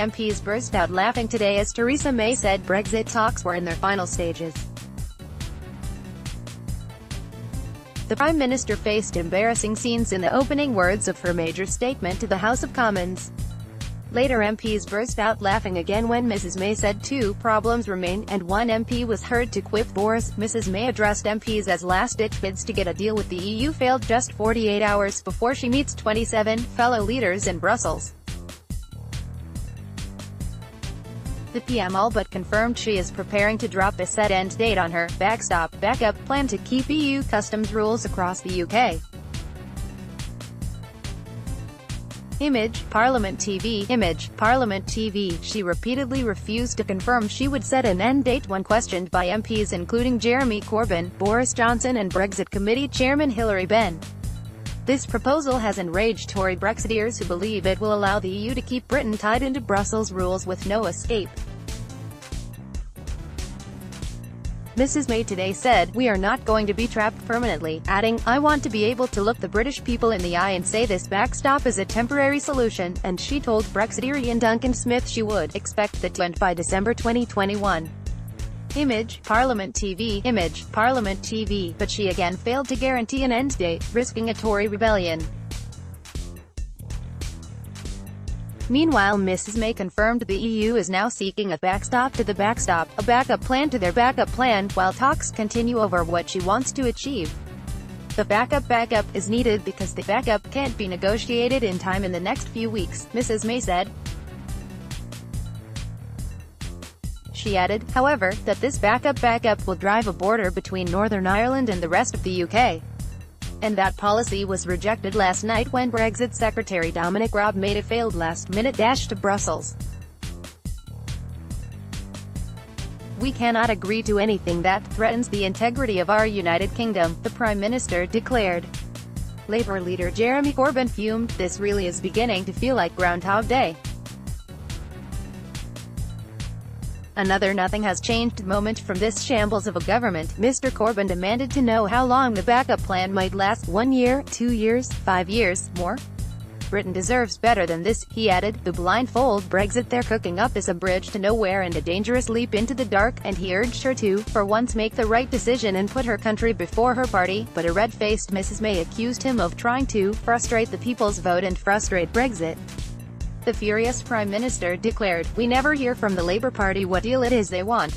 MPs burst out laughing today as Theresa May said Brexit talks were in their final stages. The Prime Minister faced embarrassing scenes in the opening words of her major statement to the House of Commons. Later MPs burst out laughing again when Mrs May said two problems remain, and one MP was heard to quip Boris. Mrs May addressed MPs as last-ditch bids to get a deal with the EU failed just 48 hours before she meets 27 fellow leaders in Brussels. The PM all but confirmed she is preparing to drop a set end date on her backup plan to keep EU customs rules across the UK. Image, Parliament TV. Image, Parliament TV. She repeatedly refused to confirm she would set an end date when questioned by MPs including Jeremy Corbyn, Boris Johnson and Brexit Committee Chairman Hilary Benn. This proposal has enraged Tory Brexiteers who believe it will allow the EU to keep Britain tied into Brussels rules with no escape. Mrs May today said, "We are not going to be trapped permanently," adding, "I want to be able to look the British people in the eye and say this backstop is a temporary solution," and she told Brexiteerian Duncan Smith she would expect that to end by December 2021. Image, Parliament TV. Image, Parliament TV. But she again failed to guarantee an end date, risking a Tory rebellion. Meanwhile, Mrs May confirmed the EU is now seeking a backstop to the backstop, a backup plan to their backup plan, while talks continue over what she wants to achieve. The backup is needed because the backup can't be negotiated in time in the next few weeks, Mrs May said. She added, however, that this backup will drive a border between Northern Ireland and the rest of the UK. And that policy was rejected last night when Brexit Secretary Dominic Raab made a failed last-minute dash to Brussels. "We cannot agree to anything that threatens the integrity of our United Kingdom," the Prime Minister declared. Labour leader Jeremy Corbyn fumed, "This really is beginning to feel like Groundhog Day." Another nothing has changed moment from this shambles of a government. Mr Corbyn demanded to know how long the backup plan might last. 1 year, 2 years, 5 years, more? Britain deserves better than this, he added. The blindfold Brexit they're cooking up is a bridge to nowhere and a dangerous leap into the dark, and he urged her to, for once, make the right decision and put her country before her party. But a red-faced Mrs May accused him of trying to frustrate the people's vote and frustrate Brexit. The furious Prime Minister declared, "We never hear from the Labour Party what deal it is they want.